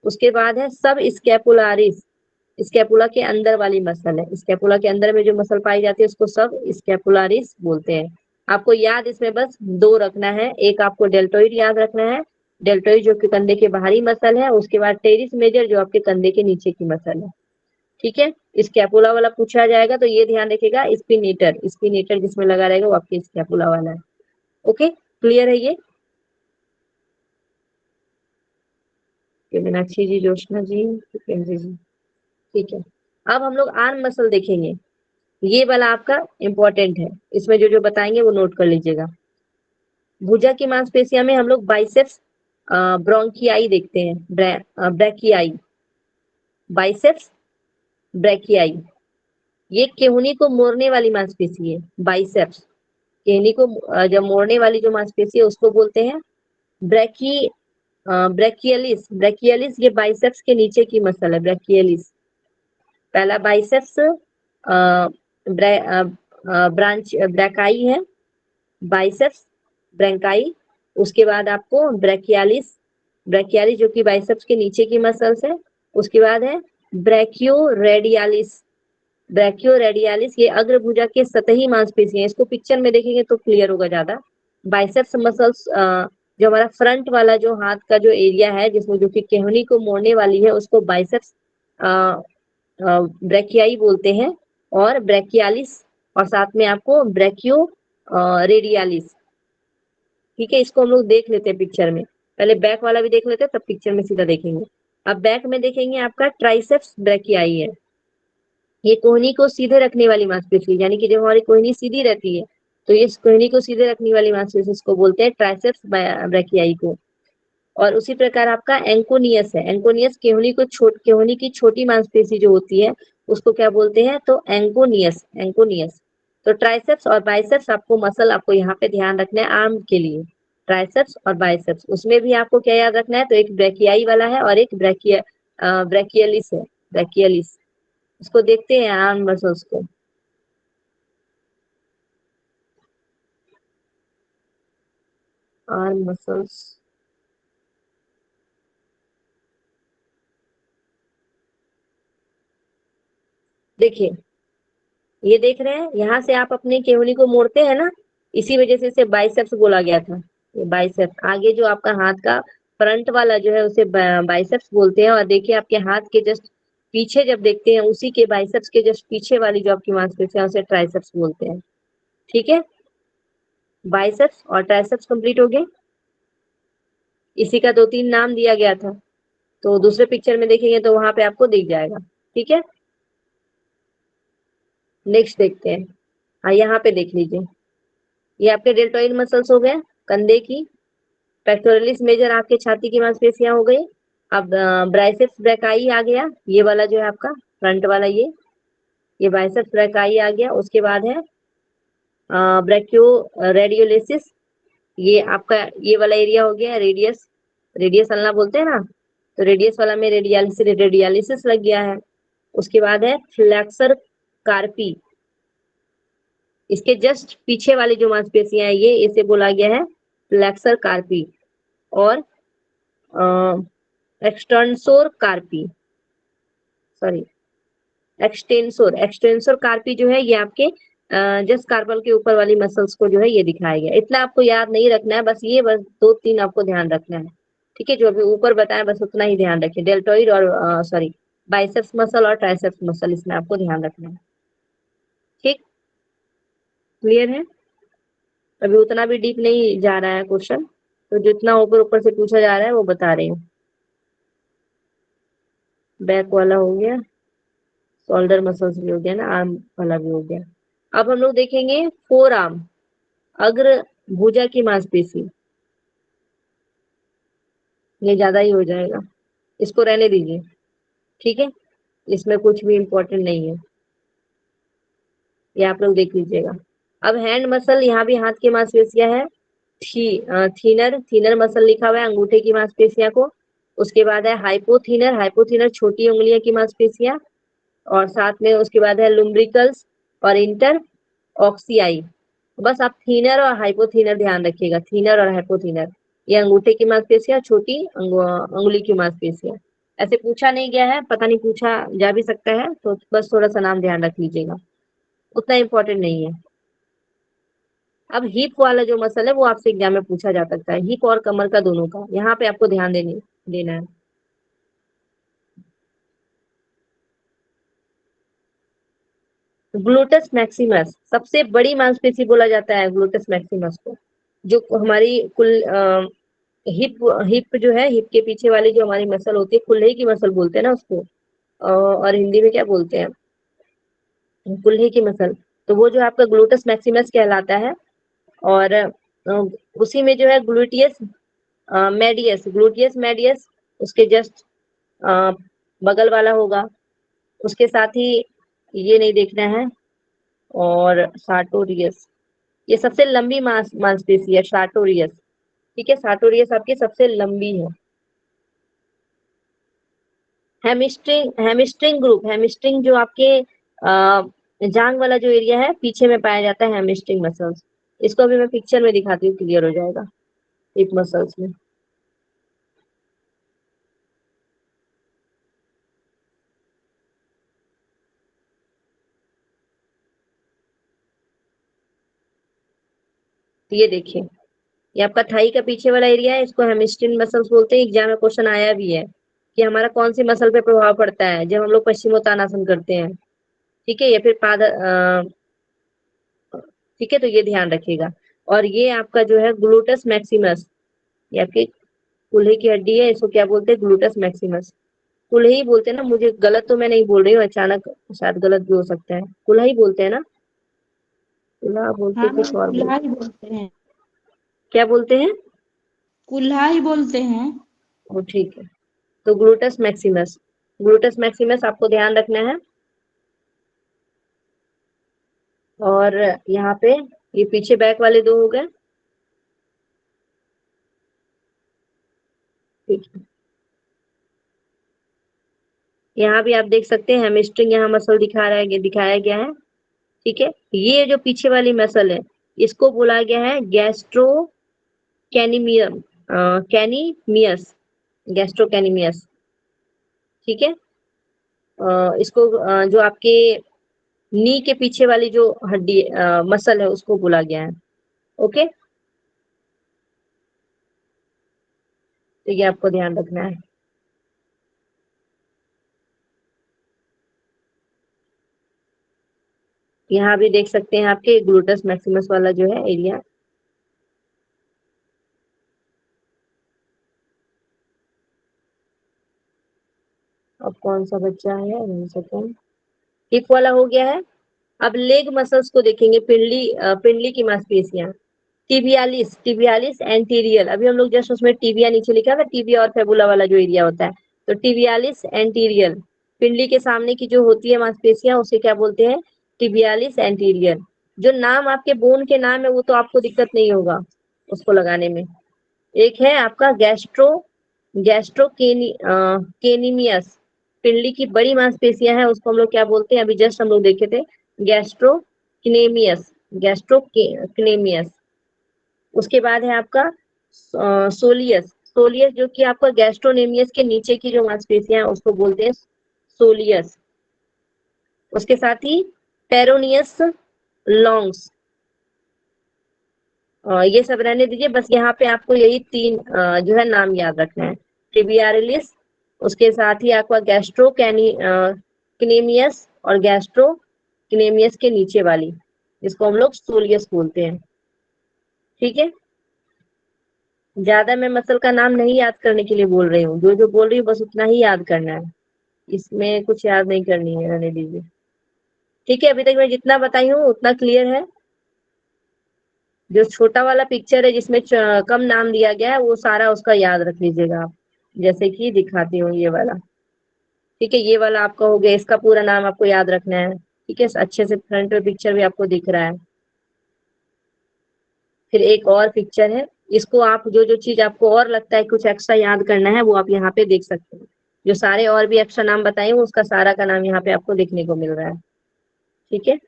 उसके बाद है सब स्कैपुलारिस, स्कैपुला के अंदर वाली मसल है, स्कैपुला के अंदर में जो मसल पाई जाती है उसको सब स्कैपुलारिस बोलते हैं। आपको याद इसमें बस दो रखना है, एक आपको डेल्टोइड याद रखना है, डेल्टोइड जो कि कंधे के बाहरी मसल है, उसके बाद टेरिस मेजर जो आपके कंधे के नीचे की मसल है, ठीक है। स्कैपुला वाला पूछा जाएगा तो ये ध्यान रखिएगा, स्पिनेटर, स्पिनेटर जिसमें लगा रहेगा वो आपके स्कैपुला वाला है। ओके, क्लियर है ये, मीनाक्षी जी, जोशना जी, जी, ठीक है। अब हम लोग आर्म मसल देखेंगे, ये वाला आपका इंपॉर्टेंट है, इसमें जो जो बताएंगे वो नोट कर लीजिएगा। भुजा की मांसपेशियों में हम लोग बाइसेप्स ब्रोंकियाई देखते हैं, ब्रैकियाई, बाइसेप्स ब्रैकियाई, ये केहूनी को मोड़ने वाली मांसपेशी है, बाइसेप्स, केहनी को जब मोड़ने वाली जो मांसपेशी है उसको बोलते हैं ब्रैकी ब्रैकियलिस, ब्रैकियलिस ये बाइसेप्स के नीचे की मसल है, ब्रैकियलिस। पहला बाइसेप्स ब्रांच ब्रैकाई है, बाइसेप्स ब्रैंकाई। उसके बाद आपको ब्रैकियालिस, ब्रैकियालिस जो कि बाइसेप्स के नीचे की मसल्स है। उसके बाद है ब्रैकियो रेडियालिस, ब्रैकियो रेडियालिस ये अग्र भुजा के सतही मांसपेशी है, इसको पिक्चर में देखेंगे तो क्लियर होगा ज्यादा। बाइसेप्स मसल्स जो हमारा फ्रंट वाला जो हाथ का जो एरिया है जिसमें जो कि केहनी को मोड़ने वाली है उसको बाइसेप्स ब्रैकियाई बोलते हैं, और ब्रैकियालिस, और साथ में आपको ब्रैकियो रेडियालिस। ठीक है, इसको हम लोग देख लेते हैं पिक्चर में, पहले बैक वाला भी देख लेते हैं तब पिक्चर में सीधा देखेंगे। अब बैक में देखेंगे आपका ट्राइसेप्स ब्रैकियाई है, ये कोहनी को सीधे रखने वाली मांसपेशी, यानी कि जब हमारी कोहनी सीधी रहती है तो ये कोहनी को सीधे रखने वाली मांसपेशी इसको बोलते हैं ट्राइसेप्स ब्रैकियाई को। और उसी प्रकार आपका एंकोनियस है, एंकोनियस केहनी की छोटी मांसपेशी जो होती है उसको क्या बोलते हैं, तो एंकोनियस, एंकोनियस। तो ट्राइसेप्स और बाइसेप्स आपको मसल आपको यहाँ पे ध्यान रखना है आर्म के लिए, ट्राइसेप्स और बाइसेप्स। उसमें भी आपको क्या याद रखना है, तो एक ब्रैकियाई वाला है और एक ब्रैकियलिस है, ब्रैकियलिस। इसको देखते हैं आर्म मसल्स को। आर्म मसल्स, देखिए ये देख रहे हैं, यहाँ से आप अपने केहूनी को मोड़ते हैं ना, इसी वजह से इसे बाइसेप्स बोला गया था। ये बाइसेप्स आगे जो आपका हाथ का फ्रंट वाला जो है उसे बाइसेप्स बोलते हैं, और देखिए आपके हाथ के जस्ट पीछे जब देखते हैं उसी के बाइसेप्स के जस्ट पीछे वाली जो आपकी मांसपेशियां उसे ट्राइसेप्स बोलते हैं। ठीक है, बाइसेप्स और ट्राइसेप्स कंप्लीट हो गए, इसी का 2-3 नाम दिया गया था, तो दूसरे पिक्चर में देखेंगे तो वहां पे आपको दिख जाएगा। ठीक है, नेक्स्ट देखते हैं। हाँ, यहाँ पे देख लीजिए, ये आपके डेल्टोइड मसल्स हो गए कंधे की, पेक्टोरलिस मेजर आपके छाती की मांसपेशियां हो गई। अब ब्राइसेप्स ब्रैकाई आ गया, ये वाला जो है आपका फ्रंट वाला, ये बाइसेप्स ब्रैकाई आ गया। उसके बाद है ब्रैकियो रेडियोलेसिस, ये आपका ये वाला एरिया हो गया रेडियस, रेडियस अल्ना बोलते हैं ना, तो रेडियस वाला में रेडियालिसिस लग गया है। उसके बाद है फ्लैक्सर कार्पी, इसके जस्ट पीछे वाली जो मांसपेशियां है ये इसे बोला गया है फ्लैक्सर कार्पी, और एक्सटेंसोर कार्पी, सॉरी एक्सटेंसोर कार्पी जो है ये आपके जस्ट कार्पल के ऊपर वाली मसल्स को जो है ये दिखाया गया। इतना आपको याद नहीं रखना है, बस ये बस 2-3 आपको ध्यान रखना है। ठीक है, जो अभी ऊपर बताया बस उतना ही ध्यान रखिए, डेल्टोइड और सॉरी बाइसेप्स मसल और ट्राइसेप्स मसल, इसमें आपको ध्यान रखना है। ठीक, क्लियर है, अभी उतना भी डीप नहीं जा रहा है क्वेश्चन, तो जितना ऊपर ऊपर से पूछा जा रहा है वो बता रही हूँ। बैक वाला हो गया, शोल्डर मसल्स भी हो गया ना, आर्म वाला भी हो गया। अब हम लोग देखेंगे फोर आर्म, अग्र भुजा की मांसपेशी, ये ज्यादा ही हो जाएगा, इसको रहने दीजिए। ठीक है, इसमें कुछ भी इम्पोर्टेंट नहीं है, ये आप लोग देख लीजिएगा। अब हैंड मसल, यहाँ भी हाथ की मांसपेशियां है, थीनर मसल लिखा हुआ है अंगूठे की मांसपेशियां को। उसके बाद है हाइपोथीनर छोटी उंगलियों की मांसपेशियां, और साथ में उसके बाद है लुम्ब्रिकल्स और इंटर ऑक्सीआई। बस आप थीनर और हाइपोथीनर ध्यान रखिएगा, थीनर और हाइपोथीनर, ये अंगूठे की मांसपेशियां, छोटी अंगुली की मांसपेशियां। ऐसे पूछा नहीं गया है, पता नहीं पूछा जा भी सकता है, तो बस थोड़ा सा नाम ध्यान रख लीजिएगा, उतना इम्पोर्टेंट नहीं है। अब हिप वाला जो मसल है वो आपसे एग्जाम में पूछा जा सकता है, हिप और कमर का दोनों का, यहाँ पे आपको ध्यान देना है। ग्लूटस मैक्सिमस सबसे बड़ी मांसपेशी बोला जाता है ग्लूटस मैक्सिमस को, जो हमारी कुल हिप हिप जो है, हिप के पीछे वाली जो हमारी मसल होती है, कुल्हे की मसल बोलते हैं ना उसको, और हिंदी में क्या बोलते हैं, कुल्हे की मसल, तो वो जो आपका ग्लूटस मैक्सिमस कहलाता है। और उसी में जो है ग्लूटियस मेडियस उसके जस्ट बगल वाला होगा। उसके साथ ही ये नहीं देखना है, और सार्टोरियस, ये सबसे लंबी मांसपेशी है सार्टोरियस। ठीक है, सार्टोरियस आपकी सबसे लंबी है। हैमस्ट्रिंग जो आपके जांग वाला जो एरिया है पीछे में पाया जाता है, हैमस्ट्रिंग मसल्स, इसको अभी मैं पिक्चर में दिखाती हूँ, क्लियर हो जाएगा हिप मसल्स में। तो ये देखिए, ये आपका थाई का पीछे वाला एरिया है, इसको हेमिस्ट्रिन मसल्स बोलते हैं। एग्जाम में क्वेश्चन आया भी है कि हमारा कौन सी मसल पे प्रभाव पड़ता है जब हम लोग पश्चिमोत्तानासन करते हैं, ठीक है, या फिर ठीक है, तो ये ध्यान रखिएगा। और ये आपका जो है ग्लूटस मैक्सिमस, ये आपकी कूल्हे की हड्डी है, इसको क्या बोलते हैं, ग्लूटस मैक्सिमस। कूल्हे ही बोलते हैं ना, मुझे गलत तो मैं नहीं बोल रही हूँ, अचानक शायद गलत भी हो सकता है। कूल्हा ही बोलते हैं ना, कूल्हा बोलते हाँ कुछ मैम, और कुल्हा बोलते, ही बोलते हैं। क्या बोलते हैं? कुल्हा ही बोलते हैं। वो ठीक है, तो ग्लूटस मैक्सिमस, ग्लूटस मैक्सिमस आपको ध्यान रखना है। और यहाँ पे ये पीछे बैक वाले दो हो गए, ठीक है। यहाँ भी आप देख सकते हैं हेमस्ट्रिंग, यहाँ मसल दिखाया गया है, ठीक है। ये जो पीछे वाली मसल है, इसको बोला गया है गैस्ट्रो कैनिमियम, कैनिमियस, गैस्ट्रोकैनिमियस, ठीक है। इसको जो आपके नी के पीछे वाली जो हड्डी मसल है उसको बोला गया है, ओके। तो ये आपको ध्यान रखना है। यहाँ भी देख सकते हैं आपके ग्लूटस मैक्सिमस वाला जो है एरिया, अब कौन सा बच्चा है, 1 सेकेंड, हिप वाला हो गया है। अब लेग मसल्स को देखेंगे, पिंडली की मांसपेशियां, टिबियालिस, टिबियालिस एंटीरियल, अभी हम लोग जस्ट उसमें टिबिया नीचे लिखा था, टिबिया और फेबुला वाला जो एरिया होता है, तो टिबियालिस एंटीरियल, पिंडली के सामने की जो होती है मांसपेशियां उसे क्या बोलते हैं, टिबियालिस एंटीरियल। जो नाम आपके बोन के नाम है वो तो आपको दिक्कत नहीं होगा उसको लगाने में। एक है आपका गैस्ट्रोकेनिमियस, पिंडली की बड़ी मांसपेशियां हैं उसको हम लोग क्या बोलते हैं, अभी जस्ट हम लोग देखे थे, गैस्ट्रोकिनेमियस, गैस्ट्रोकिनेमियस। उसके बाद है आपका सोलियस, सोलियस जो कि आपका गैस्ट्रोनेमियस के नीचे की जो मांसपेशियां हैं उसको बोलते हैं सोलियस। उसके साथ ही पेरोनियस लॉन्ग्स, ये सब रहने दीजिए, बस यहाँ पे आपको यही 3 जो है नाम याद रखना है, टिबियारिलिस, उसके साथ ही आपका गैस्ट्रोकिनेमियस और गैस्ट्रोकिनेमियस के नीचे वाली, जिसको हम लोग सोलियस बोलते हैं, ठीक है। ज्यादा मैं मसल का नाम नहीं याद करने के लिए बोल रही हूँ, जो जो बोल रही हूँ बस उतना ही याद करना है, इसमें कुछ याद नहीं करनी है, रहने दीजिए, ठीक है। अभी तक मैं जितना बताई हूँ उतना क्लियर है। जो छोटा वाला पिक्चर है जिसमें कम नाम दिया गया है वो सारा उसका याद रख लीजिएगा आप, जैसे कि दिखाती हूँ ये वाला, ठीक है। ये वाला आपका हो गया, इसका पूरा नाम आपको याद रखना है, ठीक है, अच्छे से फ्रंट में पिक्चर भी आपको दिख रहा है। फिर एक और पिक्चर है, इसको आप जो जो चीज आपको और लगता है कुछ एक्स्ट्रा याद करना है वो आप यहाँ पे देख सकते हैं। जो सारे और भी एक्स्ट्रा नाम बताए हूँ उसका सारा का नाम यहाँ पे आपको देखने को मिल रहा है, ठीक है।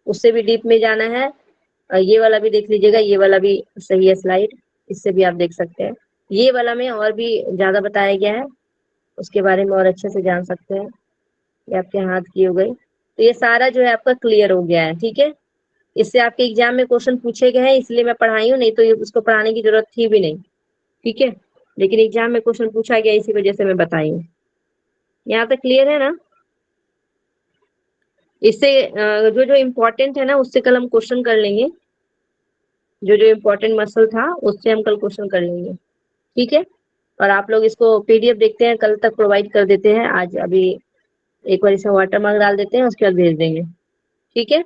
उससे भी डीप में जाना है, ये वाला भी देख लीजिएगा, ये वाला भी सही है स्लाइड, इससे भी आप देख सकते हैं। ये वाला में और भी ज्यादा बताया गया है, उसके बारे में और अच्छे से जान सकते हैं। ये आपके हाथ की हो गई, तो ये सारा जो है आपका क्लियर हो गया है, ठीक है। इससे आपके एग्जाम में क्वेश्चन पूछे गए हैं इसलिए मैं पढ़ाई हूँ, नहीं तो ये उसको पढ़ाने की जरूरत थी भी नहीं, ठीक है। लेकिन एग्जाम में क्वेश्चन पूछा गया इसी वजह से मैं बताई हूँ। यहाँ तक क्लियर है ना? इससे जो जो इम्पोर्टेंट है ना उससे कल हम क्वेश्चन कर लेंगे, जो जो इम्पोर्टेंट मसल था उससे हम कल क्वेश्चन कर लेंगे, ठीक है। और आप लोग इसको पीडीएफ देखते हैं, कल तक प्रोवाइड कर देते हैं, आज अभी एक बार इसमें वाटरमार्क डाल देते हैं उसके बाद भेज देंगे, ठीक है।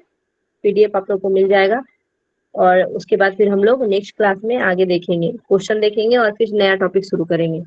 पीडीएफ आप लोग को मिल जाएगा और उसके बाद फिर हम लोग नेक्स्ट क्लास में आगे देखेंगे, क्वेश्चन देखेंगे और फिर नया टॉपिक शुरू करेंगे।